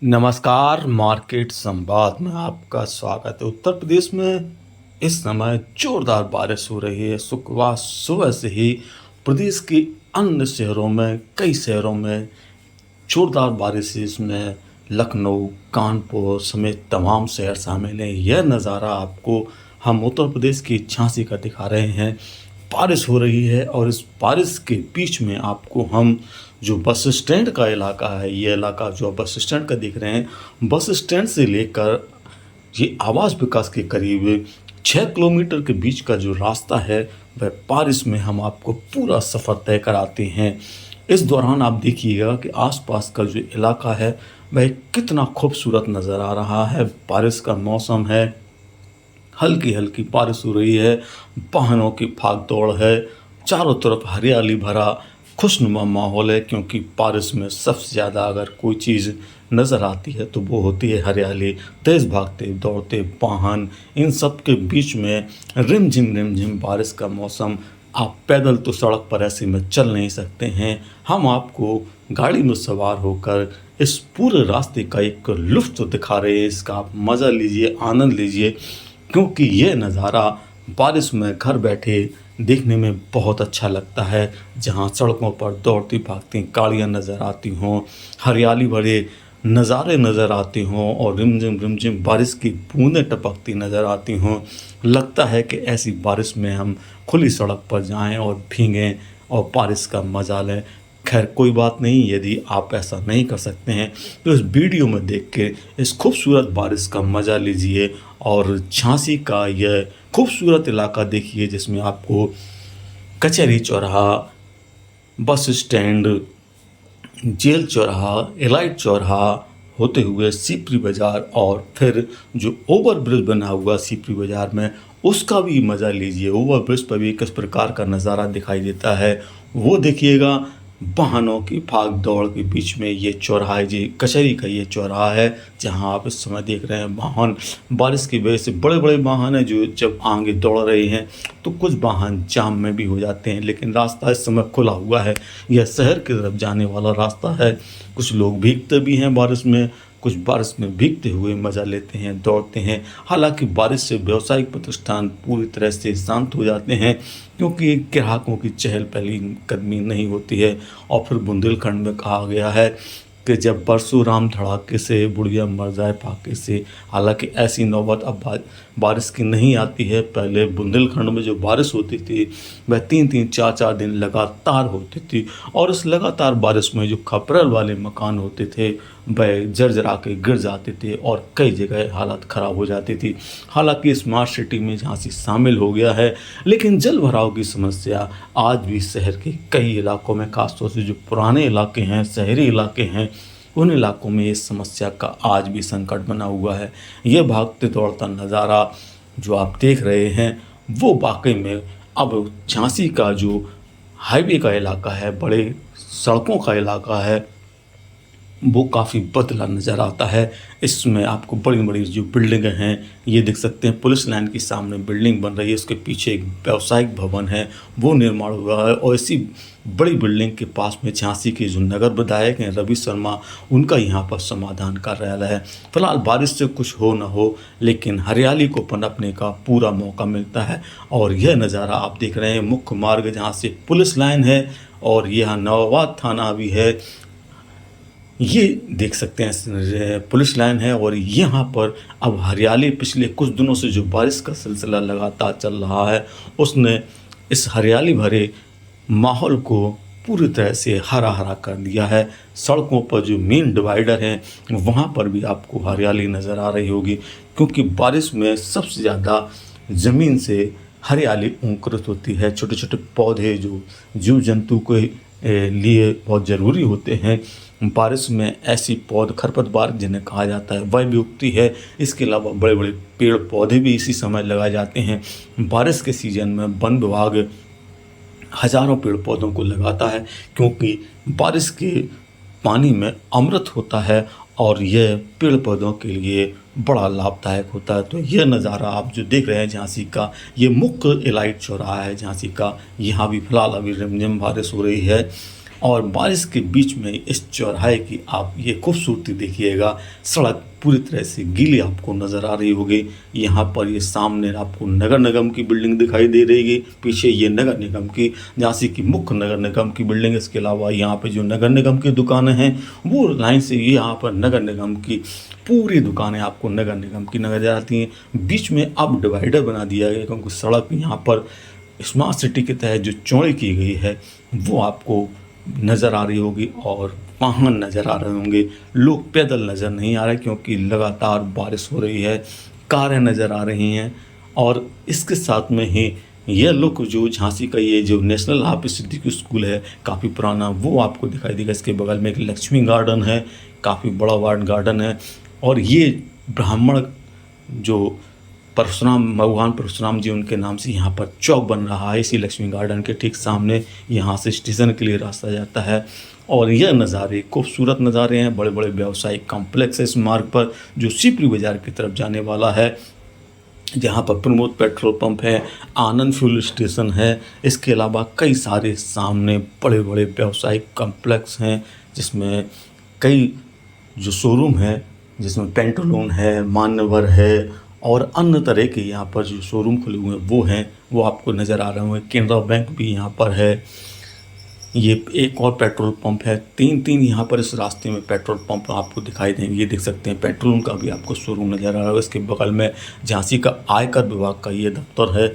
नमस्कार, मार्केट संवाद में आपका स्वागत है। उत्तर प्रदेश में इस समय जोरदार बारिश हो रही है। शुक्रवार सुबह से ही प्रदेश के अन्य शहरों में, कई शहरों में जोरदार बारिश है। इसमें लखनऊ, कानपुर समेत तमाम शहर शामिल हैं। यह नज़ारा आपको हम उत्तर प्रदेश की झांसी का दिखा रहे हैं। बारिश हो रही है और इस बारिश के बीच में आपको हम जो बस स्टैंड का इलाका है, ये इलाका जो बस स्टैंड का देख रहे हैं, बस स्टैंड से लेकर ये आवास विकास के करीब 6 किलोमीटर के बीच का जो रास्ता है, वह बारिश में हम आपको पूरा सफ़र तय कराते हैं। इस दौरान आप देखिएगा कि आसपास का जो इलाका है वह कितना खूबसूरत नज़र आ रहा है। बारिश का मौसम है, हल्की हल्की बारिश हो रही है, वाहनों की भाग दौड़ है, चारों तरफ हरियाली भरा खुशनुमा माहौल है। क्योंकि बारिश में सबसे ज़्यादा अगर कोई चीज़ नज़र आती है तो वो होती है हरियाली। तेज़ भागते दौड़ते वाहन, इन सब के बीच में रिमझिम बारिश का मौसम। आप पैदल तो सड़क पर ऐसे में चल नहीं सकते हैं। हम आपको गाड़ी में सवार होकर इस पूरे रास्ते का एक लुत्फ़ दिखा रहे हैं। इसका आप मज़ा लीजिए, आनंद लीजिए, क्योंकि ये नज़ारा बारिश में घर बैठे देखने में बहुत अच्छा लगता है। जहाँ सड़कों पर दौड़ती भागती गाड़ियाँ नज़र आती हों, हरियाली भरे नज़ारे नज़र आते हों और रिमझिम बारिश की बूंदें टपकती नज़र आती हों, लगता है कि ऐसी बारिश में हम खुली सड़क पर जाएं और भीगें और बारिश का मज़ा लें। खैर कोई बात नहीं, यदि आप ऐसा नहीं कर सकते हैं तो इस वीडियो में देख के इस खूबसूरत बारिश का मज़ा लीजिए और झांसी का यह खूबसूरत इलाका देखिए, जिसमें आपको कचहरी चौराहा, बस स्टैंड, जेल चौराहा, एलाइट चौराहा होते हुए सीपरी बाज़ार और फिर जो ओवर ब्रिज बना हुआ सीपरी बाज़ार में, उसका भी मज़ा लीजिए। ओवर ब्रिज पर भी किस प्रकार का नज़ारा दिखाई देता है वो देखिएगा। वाहनों की भाग दौड़ के बीच में ये चौराहा है, जी कचहरी का ये चौराहा है, जहां आप इस समय देख रहे हैं वाहन। बारिश की वजह से बड़े बड़े वाहन हैं जो जब आगे दौड़ रहे हैं तो कुछ वाहन जाम में भी हो जाते हैं, लेकिन रास्ता इस समय खुला हुआ है। यह शहर की तरफ जाने वाला रास्ता है। कुछ लोग भीगते भी हैं बारिश में, कुछ बारिश में भीगते हुए मज़ा लेते हैं, दौड़ते हैं। हालांकि बारिश से व्यावसायिक प्रतिष्ठान पूरी तरह से शांत हो जाते हैं, क्योंकि ग्राहकों की चहल पहली कदमी नहीं होती है। और फिर बुंदेलखंड में कहा गया है कि जब परशुराम धड़ाके से बुढ़िया मर जाए फाके से। हालांकि ऐसी नौबत अब बारिश की नहीं आती है। पहले बुंदेलखंड में जो बारिश होती थी वह 3-3, 4-4 दिन लगातार होती थी, और इस लगातार बारिश में जो खपरेल वाले मकान होते थे वह जर्जरा के गिर जाते थे और कई जगह हालत ख़राब हो जाती थी। हालांकि स्मार्ट सिटी में झांसी शामिल हो गया है, लेकिन जल भराव की समस्या आज भी शहर के कई इलाकों में, खासतौर से जो पुराने इलाके हैं, शहरी इलाके हैं, उन इलाकों में इस समस्या का आज भी संकट बना हुआ है। ये भागते दौड़ता नज़ारा जो आप देख रहे हैं वो वाकई में अब झांसी का जो हाईवे का इलाका है, बड़े सड़कों का इलाका है, वो काफ़ी बदला नज़र आता है। इसमें आपको बड़ी बड़ी जो बिल्डिंगें हैं ये दिख सकते हैं। पुलिस लाइन के सामने बिल्डिंग बन रही है, उसके पीछे एक व्यावसायिक भवन है, वो निर्माण हुआ है। और इसी बड़ी बिल्डिंग के पास में झांसी के जो नगर विधायक हैं रवि शर्मा, उनका यहाँ पर समाधान कार्यालय है। फिलहाल बारिश से कुछ हो न हो, लेकिन हरियाली को पनपने का पूरा मौका मिलता है। और यह नज़ारा आप देख रहे हैं मुख्य मार्ग, जहाँ से पुलिस लाइन है और यहाँ नवाबाद थाना भी है, ये देख सकते हैं पुलिस लाइन है। और यहाँ पर अब हरियाली, पिछले कुछ दिनों से जो बारिश का सिलसिला लगातार चल रहा है उसने इस हरियाली भरे माहौल को पूरी तरह से हरा हरा कर दिया है। सड़कों पर जो मेन डिवाइडर हैं वहाँ पर भी आपको हरियाली नज़र आ रही होगी, क्योंकि बारिश में सबसे ज़्यादा ज़मीन से हरियाली अंकुरित होती है। छोटे छोटे पौधे जो जीव जंतु के लिए बहुत ज़रूरी होते हैं, बारिश में ऐसी पौध खरपतवार जिन्हें कहा जाता है वह भी उगती है। इसके अलावा बड़े बड़े पेड़ पौधे भी इसी समय लगाए जाते हैं। बारिश के सीज़न में वन विभाग हज़ारों पेड़ पौधों को लगाता है, क्योंकि बारिश के पानी में अमृत होता है और यह पेड़ पौधों के लिए बड़ा लाभदायक होता है। तो यह नज़ारा आप जो देख रहे हैं झांसी का, ये मुख्य एलाइट चौराहा है झांसी का। यहाँ भी फिलहाल अभी रिमझिम बारिश हो रही है। और बारिश के बीच में इस चौराहे की आप ये खूबसूरती देखिएगा। सड़क पूरी तरह से गीली आपको नज़र आ रही होगी। यहाँ पर ये सामने आपको नगर निगम की बिल्डिंग दिखाई दे रही है। पीछे ये नगर निगम की, झांसी की मुख्य नगर निगम की बिल्डिंग। इसके अलावा यहाँ पे जो नगर निगम की दुकानें हैं वो लाइन से यहाँ पर नगर निगम की पूरी दुकानें आपको नगर निगम की नजर आती हैं। बीच में अब डिवाइडर बना दिया गया क्योंकि सड़क यहाँ पर स्मार्ट सिटी के तहत जो चौड़ी की गई है वो आपको नज़र आ रही होगी और वाहन नज़र आ रहे होंगे। लोग पैदल नज़र नहीं आ रहे क्योंकि लगातार बारिश हो रही है। कारें नज़र आ रही हैं और इसके साथ में ही यह लुक जो झांसी का ये जो नेशनल हाफिज सिद्दीकी स्कूल है काफ़ी पुराना, वो आपको दिखाई देगा। इसके बगल में एक लक्ष्मी गार्डन है, काफ़ी बड़ा वार्ड गार्डन है। और ये ब्राह्मण जो परशुराम, भगवान परशुराम जी उनके नाम से यहाँ पर चौक बन रहा है। इसी लक्ष्मी गार्डन के ठीक सामने यहाँ से स्टेशन के लिए रास्ता जाता है। और यह नज़ारे खूबसूरत नज़ारे हैं। बड़े बड़े व्यावसायिक कॉम्प्लेक्स है इस मार्ग पर जो सीपरी बाज़ार की तरफ जाने वाला है, जहाँ पर प्रमोद पेट्रोल पंप है, आनंद फ्यूल स्टेशन है। इसके अलावा कई सारे सामने बड़े बड़े व्यावसायिक कॉम्प्लेक्स हैं जिसमें कई जो शोरूम है, जिसमें पेंटोलून है, मान्यवर है और अन्य तरह के यहाँ पर जो शोरूम खुले हुए हैं वो आपको नज़र आ रहे होंगे। केनरा बैंक भी यहाँ पर है। ये एक और पेट्रोल पंप है। तीन यहाँ पर इस रास्ते में पेट्रोल पंप आपको दिखाई देंगे। ये देख सकते हैं पेट्रोल का भी आपको शोरूम नज़र आ रहा है। इसके बगल में झांसी का आयकर विभाग का ये दफ्तर है।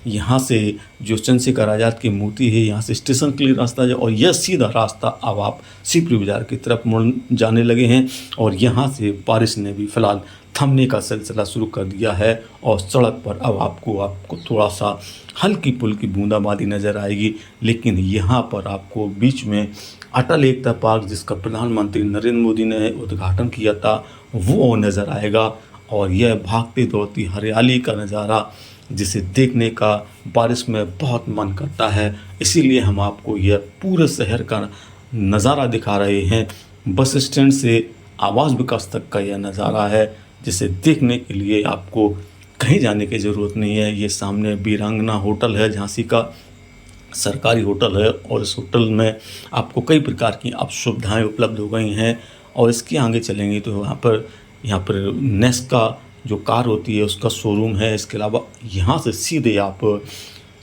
यहाँ से जो चंद्रशेखर आज़ाद की मूर्ति है, यहाँ से स्टेशन के लिए रास्ता है और यह सीधा रास्ता अब आप सीपरी बाज़ार की तरफ मुड़ जाने लगे हैं। और यहाँ से बारिश ने भी फ़िलहाल थमने का सिलसिला शुरू कर दिया है और सड़क पर अब आपको थोड़ा सा हल्की पुल्की बूंदाबांदी नज़र आएगी। लेकिन यहाँ पर आपको बीच में अटल एकता पार्क, जिसका प्रधानमंत्री नरेंद्र मोदी ने उद्घाटन किया था, वो नज़र आएगा। और यह भागती दौड़ती हरियाली का नज़ारा जिसे देखने का बारिश में बहुत मन करता है। इसीलिए हम आपको यह पूरे शहर का नज़ारा दिखा रहे हैं। बस स्टैंड से आवास विकास तक का यह नज़ारा है जिसे देखने के लिए आपको कहीं जाने की ज़रूरत नहीं है। ये सामने वीरांगना होटल है, झांसी का सरकारी होटल है और इस होटल में आपको कई प्रकार की अब सुविधाएँ उपलब्ध हो गई हैं। और इसके आगे चलेंगे तो यहाँ पर नेस का जो कार होती है उसका शोरूम है। इसके अलावा यहाँ से सीधे आप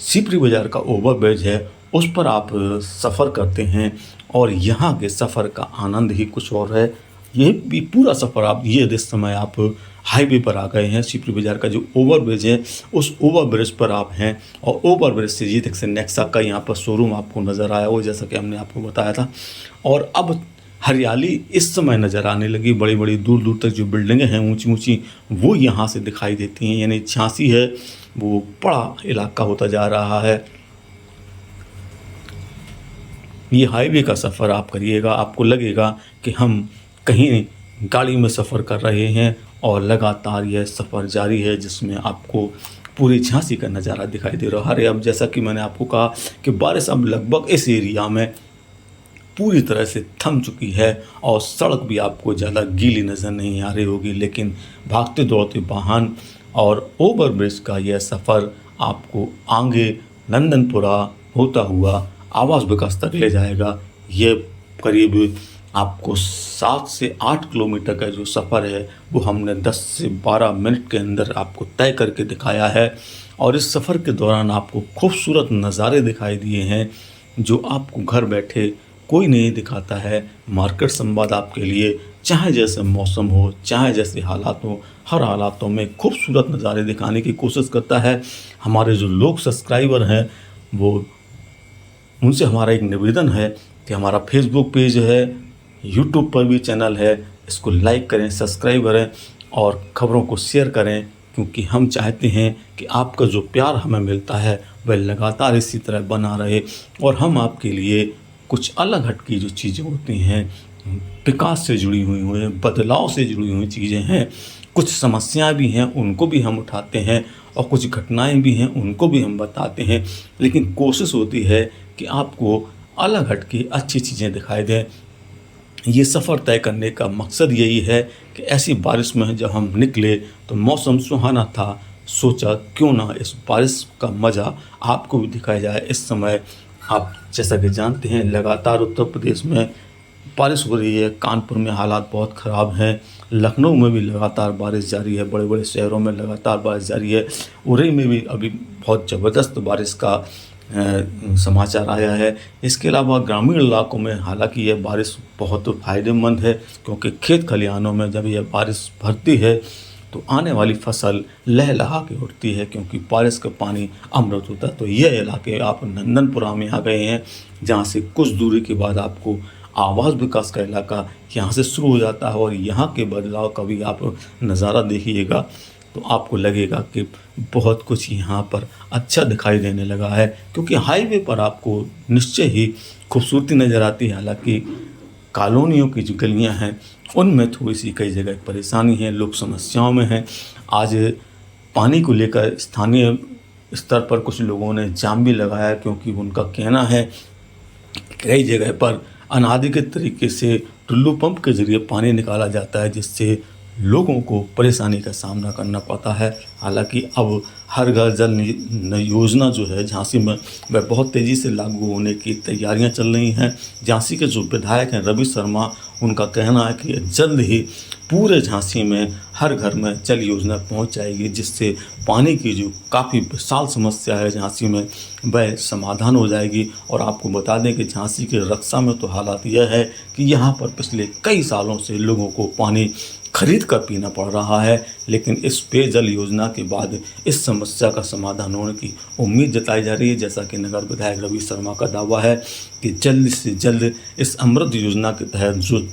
सीपरी बाज़ार का ओवरब्रिज है, उस पर आप सफ़र करते हैं और यहाँ के सफ़र का आनंद ही कुछ और है। ये भी पूरा सफ़र आप इस समय आप हाईवे पर आ गए हैं। सीपरी बाज़ार का जो ओवरब्रिज है उस ओवरब्रिज पर आप हैं और ओवरब्रिज से ये देख सकते नेक्सा का यहाँ पर शोरूम आपको नज़र आया वो, जैसा कि हमने आपको बताया था। और अब हरियाली इस समय नज़र आने लगी। बड़ी बड़ी दूर दूर तक जो बिल्डिंगें हैं ऊंची ऊंची वो यहाँ से दिखाई देती हैं। यानी झांसी है वो बड़ा इलाका होता जा रहा है। ये हाईवे का सफ़र आप करिएगा, आपको लगेगा कि हम कहीं गाड़ी में सफ़र कर रहे हैं और लगातार यह सफ़र जारी है जिसमें आपको पूरी झांसी का नज़ारा दिखाई दे रहा है। अब जैसा कि मैंने आपको कहा कि बारिश अब लगभग इस एरिया में पूरी तरह से थम चुकी है और सड़क भी आपको ज़्यादा गीली नज़र नहीं आ रही होगी। लेकिन भागते दौड़ते वाहन और ओवरब्रिज का यह सफ़र आपको आगे नंदनपुरा होता हुआ आवास विकास तक ले जाएगा। ये करीब आपको 7 से 8 किलोमीटर का जो सफ़र है वो हमने 10 से 12 मिनट के अंदर आपको तय करके दिखाया है। और इस सफ़र के दौरान आपको खूबसूरत नज़ारे दिखाई दिए हैं जो आपको घर बैठे कोई नहीं दिखाता है। मार्केट संवाद आपके लिए चाहे जैसे मौसम हो, चाहे जैसे हालात हो, हर हालातों में खूबसूरत नज़ारे दिखाने की कोशिश करता है। हमारे जो लोग सब्सक्राइबर हैं वो उनसे हमारा एक निवेदन है कि हमारा फेसबुक पेज है, यूट्यूब पर भी चैनल है, इसको लाइक करें, सब्सक्राइब करें और ख़बरों को शेयर करें, क्योंकि हम चाहते हैं कि आपका जो प्यार हमें मिलता है वह लगातार इसी तरह बना रहे और हम आपके लिए कुछ अलग हटकी जो चीज़ें होती हैं, विकास से जुड़ी हुई हैं, बदलाव से जुड़ी हुई चीज़ें हैं, कुछ समस्याएं भी हैं उनको भी हम उठाते हैं और कुछ घटनाएं भी हैं उनको भी हम बताते हैं। लेकिन कोशिश होती है कि आपको अलग हटकी अच्छी चीज़ें दिखाई दें। ये सफ़र तय करने का मकसद यही है कि ऐसी बारिश में जब हम निकले तो मौसम सुहाना था, सोचा क्यों ना इस बारिश का मज़ा आपको भी दिखाया जाए। इस समय आप जैसा कि जानते हैं लगातार उत्तर प्रदेश में बारिश हो रही है। कानपुर में हालात बहुत ख़राब हैं। लखनऊ में भी लगातार बारिश जारी है। बड़े बड़े शहरों में लगातार बारिश जारी है। उरई में भी अभी बहुत ज़बरदस्त बारिश का समाचार आया है। इसके अलावा ग्रामीण इलाकों में हालांकि यह बारिश बहुत फ़ायदेमंद है, क्योंकि खेत खलिहानों में जब यह बारिश भरती है तो आने वाली फसल लहलहा के उठती है, क्योंकि बारिश का पानी अमृत होता है। तो यह इलाके आप नंदनपुरा में आ गए हैं, जहाँ से कुछ दूरी के बाद आपको आवास विकास का इलाका यहाँ से शुरू हो जाता है। और यहाँ के बदलाव का भी आप नज़ारा देखिएगा तो आपको लगेगा कि बहुत कुछ यहाँ पर अच्छा दिखाई देने लगा है, क्योंकि हाईवे पर आपको निश्चय ही खूबसूरती नज़र आती है। हालांकि कॉलोनियों की जो गलियाँ हैं उनमें थोड़ी सी कई जगह परेशानी है, लोग समस्याओं में हैं। आज पानी को लेकर स्थानीय स्तर पर कुछ लोगों ने जाम भी लगाया, क्योंकि उनका कहना है कई जगह पर अनाधिकृत तरीके से टुल्लू पंप के ज़रिए पानी निकाला जाता है, जिससे लोगों को परेशानी का सामना करना पड़ता है। हालांकि अब हर घर जल योजना जो है झांसी में वह बहुत तेज़ी से लागू होने की तैयारियां चल रही हैं। झांसी के जो विधायक हैं रवि शर्मा, उनका कहना है कि जल्द ही पूरे झांसी में हर घर में जल योजना पहुंच जाएगी, जिससे पानी की जो काफ़ी विशाल समस्या है झांसी में वह समाधान हो जाएगी। और आपको बता दें कि झांसी के रक्षा में तो हालात यह है कि यहाँ पर पिछले कई सालों से लोगों को पानी खरीद कर पीना पड़ रहा है, लेकिन इस पेयजल योजना के बाद इस समस्या का समाधान होने की उम्मीद जताई जा रही है। जैसा कि नगर विधायक रवि शर्मा का दावा है कि जल्द से जल्द इस अमृत योजना के तहत जो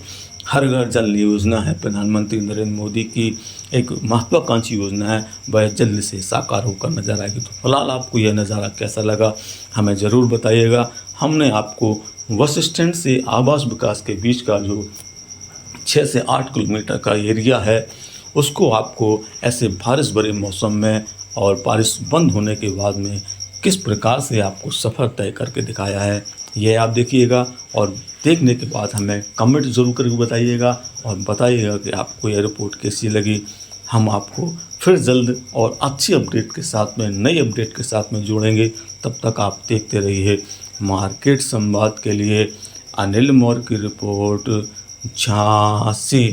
हर घर जल योजना है, प्रधानमंत्री नरेंद्र मोदी की एक महत्वाकांक्षी योजना है, वह जल्द से साकार होकर नजर आएगी। तो फिलहाल आपको यह नज़ारा कैसा लगा हमें ज़रूर बताइएगा। हमने आपको बस स्टैंड से आवास विकास के बीच का जो 6 से 8 किलोमीटर का एरिया है, उसको आपको ऐसे बारिश भरे मौसम में और बारिश बंद होने के बाद में किस प्रकार से आपको सफ़र तय करके दिखाया है, ये आप देखिएगा। और देखने के बाद हमें कमेंट ज़रूर करके बताइएगा और बताइएगा कि आपको यह रिपोर्ट कैसी लगी। हम आपको फिर जल्द और अच्छी अपडेट के साथ में, नई अपडेट के साथ में जोड़ेंगे। तब तक आप देखते रहिए मार्केट संवाद के लिए अनिल मौर्य की रिपोर्ट झांसी।